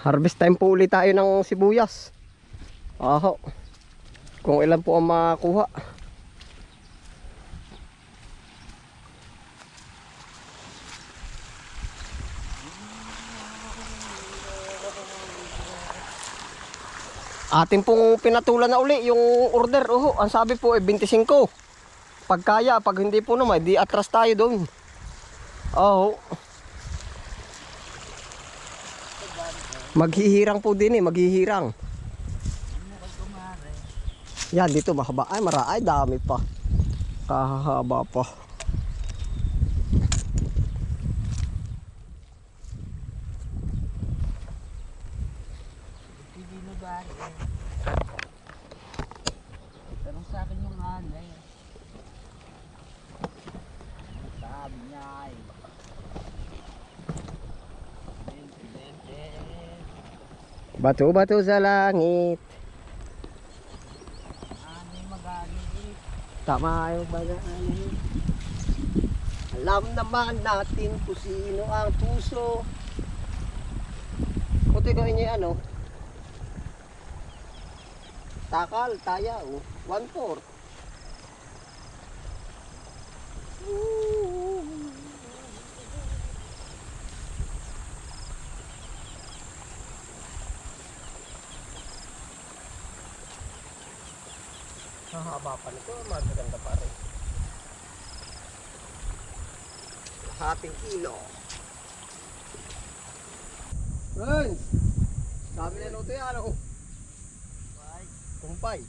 Harvest time po ulit tayo ng sibuyas. Aho. Kung ilan po ang makakuha. Atin pong pinatulan na uli yung order. Ang sabi po 25. Pag kaya, pag hindi po naman, di atras tayo doon. Maghihirang po din maghihirang. Yan, dito mahaba. Ay, ay, dami pa. Kahaba pa. Tanong sa akin yung hanay. Sabi niya ay Bato-bato sa langit. hanay magalit. Tama yung bagaani. Alam naman natin kung sino ang puso. Puti ko inyo ano. Takal, taya, 1/4. Hahaba pa nito, magaganda pa rin. Hating kilo. Friends, sabi na luto yan ako. Kumpay.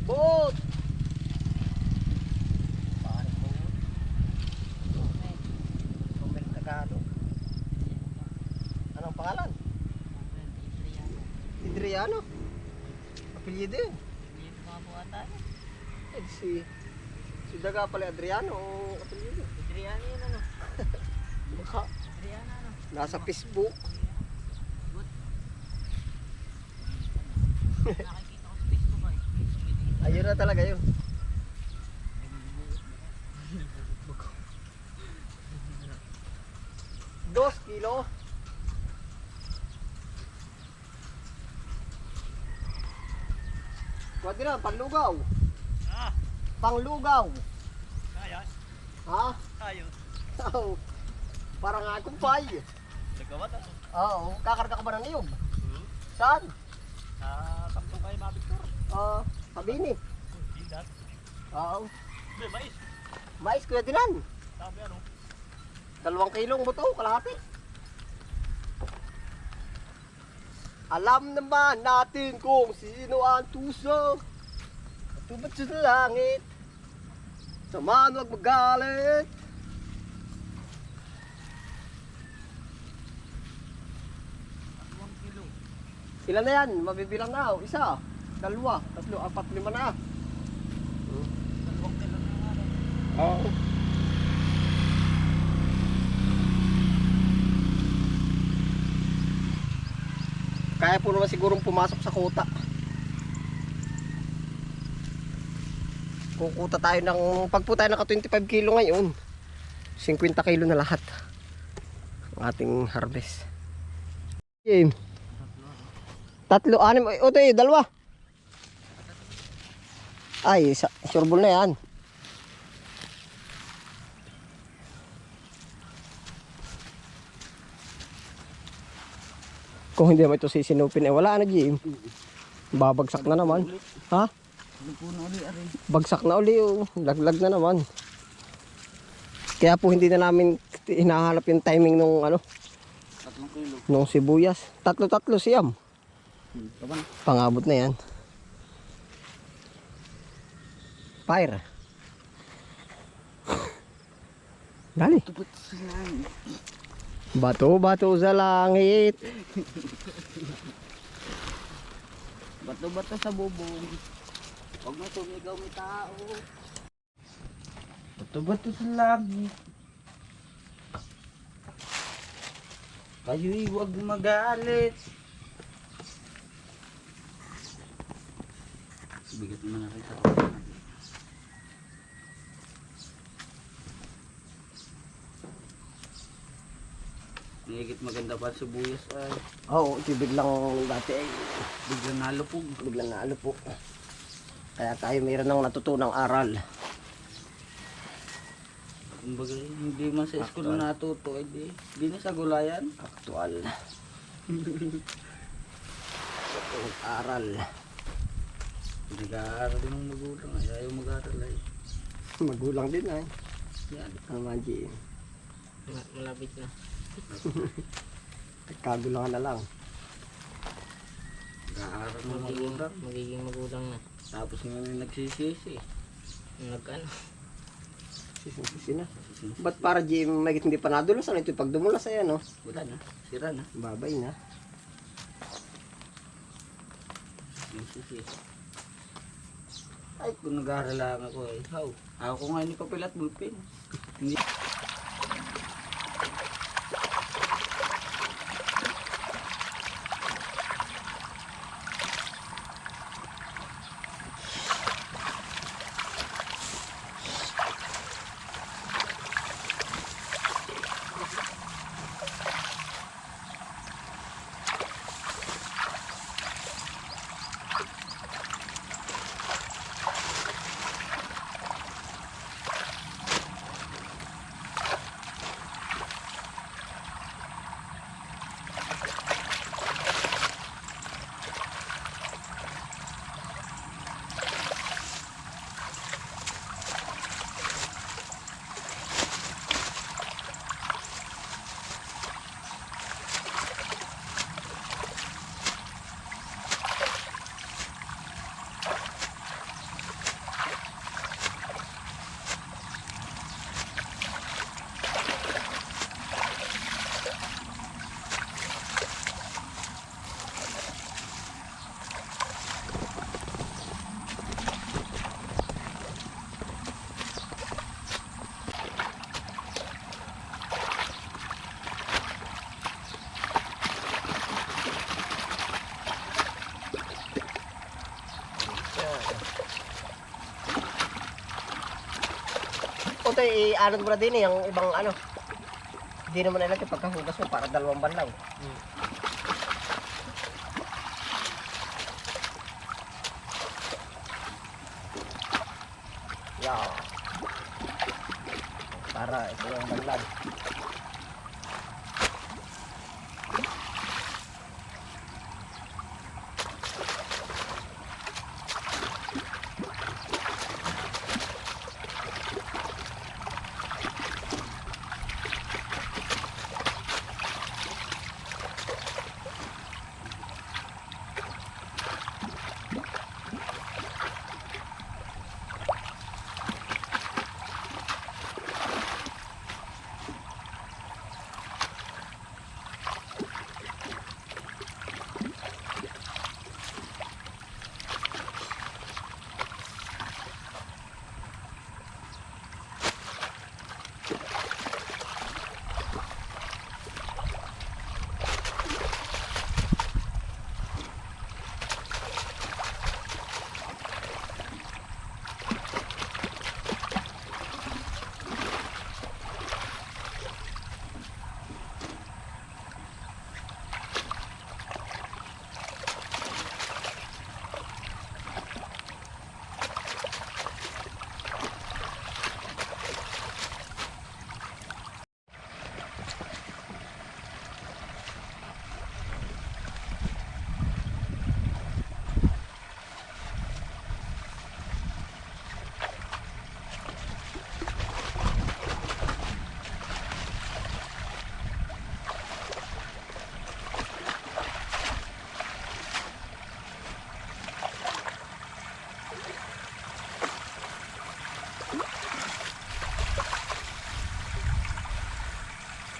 Bot! Pare bot. Kumil Tagalog. Anong pangalan? Adriano? Apelyido yun? Hindi mga buhatan. Si Daga pala Adriano o apelyido? Adriano yun ano? Mukha. Adriano ano? Nasa Facebook. Nakikita ko sa Facebook ay. Ayun na talaga yun. Dos kilo. Pwede na, panlugaw. Panglugaw. Ayos. Ha? Ayos. Oo. Parang akong pay. Nagawa ta. Oo. Kakarga ka ba ng niyog? Saan? Tampong kayo mga Victor. Kabini. Dindat. Oo. May mais. Mais, Kuya Dilan. Sabi ano? 2 kilong buto, kalahati. Alam naman natin kung sino ang tuso. Tubat sa langit. Samahan huwag magalit. Kilo. Ilan na yan? Mabibilang na. Isa, 2, 3, 4, 5 na. 2 kilo na nga rin. Oo. Kaya po naman sigurong pumasok sa kuta. Kukuta tayo ng, pag po tayo naka 25 kilo ngayon, 50 kilo na lahat ang ating harvest. Okay. 3, 6, o tayo, 2. Ay, sureball na yan. Kung hindi mo ito sisinupin, wala na, Jim. Babagsak na naman. Ha? Bagsak na uli, laglag na naman. Kaya po hindi na namin hinahanap yung timing nung 3 kilo. nung sibuyas. 3 siyam. Pangabot na yan. Fire. Dali. Tupot sa langit. Bato-bato sa langit. Bato-bato sa bubong. Huwag mo sumigaw may tao. Bato-bato sa langit. Kayo'y huwag magalit. Bigat mo na rin sa Nigit maganda pa sa buyas ay. Oo, ito biglang dati ay Biglang nalupog. biglang naalupok. Kaya tayo mayroon ng natutunang aral. Kumbaga hindi man sa school natuto, hindi na sa gulayan. Aktual. Aral. Nag-aaral din ng magulang ay ayaw mag-aaral ay. Magulang din ay. Yan. Ang manji. Malapit na. Kagulangan na lang. Nag-aaral ng magulang. Magiging magulang na. Tapos ngayon nagsisisi. Nag-ano? Sising na. Ba't para Jim may hindi pa nadulas? Ano ito pag dumulas ay ano? Wala na. Sira na. Babay na. Nagsisisi. Ay kung nag-aaral lang ako ay. How? Ako nga hindi papel at bulpin. Hindi. O tayo, i-ano mo na din eh, yung ibang ano. Hindi naman nila ito pagkahugas mo para dalawang ban lang. Yeah. Para ito yung ban lang.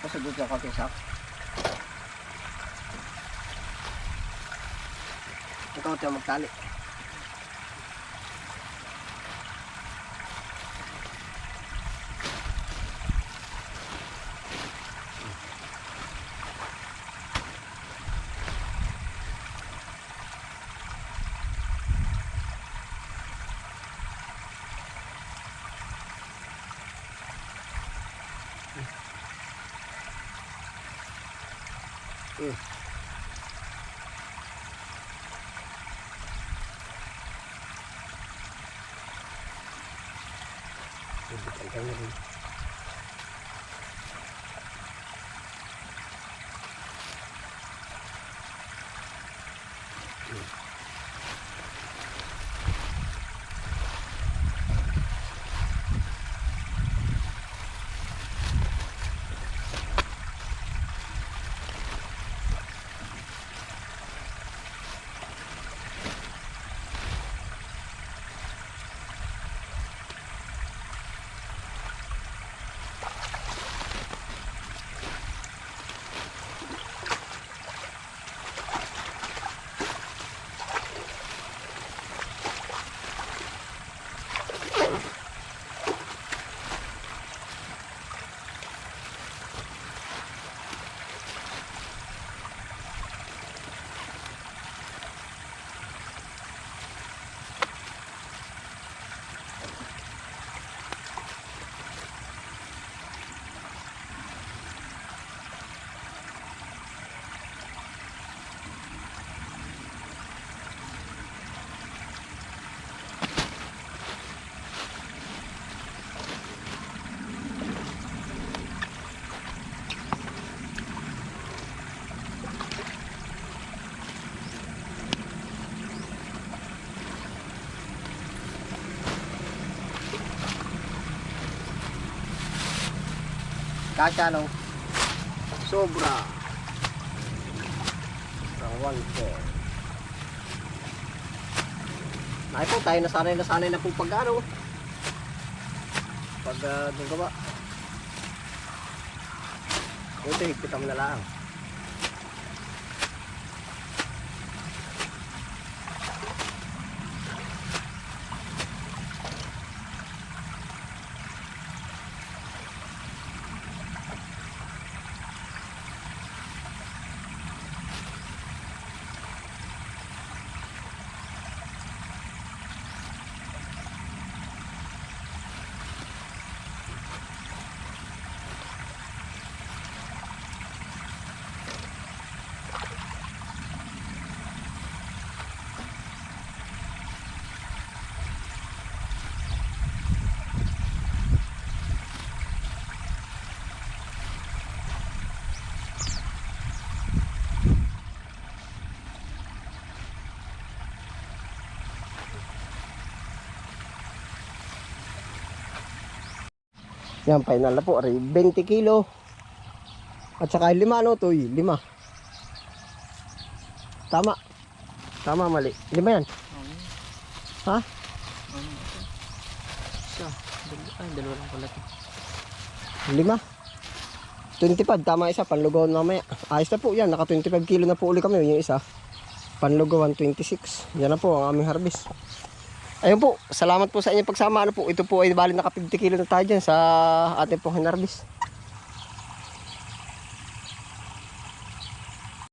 Pasagot siya kakisak. Ikaw tayo magtali. Kasya no? Sobra. Ang 1-4. Ay po, tayo nasanay na po pag ano. Pag doon ka ba? Ito, higpitan mo na lang. Yan, final na po. 20 kilo. At saka 5 ano to, 5. Tama. Tama, mali. 5 yan. Ha? Isa. Dalawa lang pala to. 5. 25, tama isa. Panlugawan mamaya. Ayos na po yan. Naka 25 kilo na po uli kami. Yung isa. Panlugawan 26. Yan na po ang aming harvest. Ayun po, salamat po sa inyong pagsama. Ano po, ito po ay bali naka 50 kilo na tayo dyan sa ating pong hinarbis.